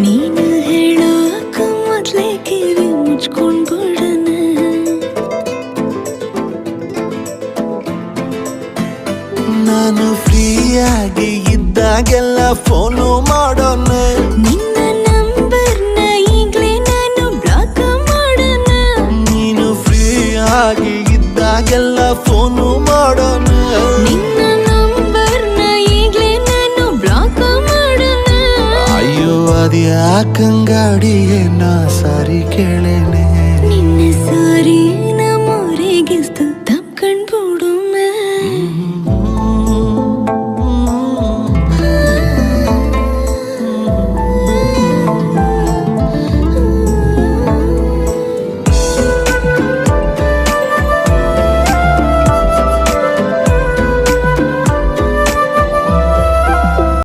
ನೀನು ಹೇಳೋಕ ಮೊದ್ಲೇ ಕಿವಿ ಮುಚ್ಕೊಂಡ್ಬಿಡಣ. ನಾನು ಫ್ರೀಯಾಗಿ ಇದ್ದಾಗೆಲ್ಲ ಫೋನು ಮಾಡೋಣ. ನಿನ್ನ ನಂಬರ್ನ ಈಗ್ಲೇ ನಾನು ಬ್ಲಾಕ್ ಮಾಡೋಣ. ನೀನು ಫ್ರೀಯಾಗಿ ಇದ್ದಾಗೆಲ್ಲ ಫೋನು ಮಾಡೋಣ. ನಿನ್ನ ನಂಬರ್ನ ಈಗ್ಲೇ ನಾನು ಬ್ಲಾಕ್ ಮಾಡೋಣ. ಅಯ್ಯೋ ಅದ್ಯಾಕಂಗಾಡಿಯೇ ನಾ ಸಾರಿ ಕೇಳೇನೆ. ನಿನ್ನ ಸಾರಿ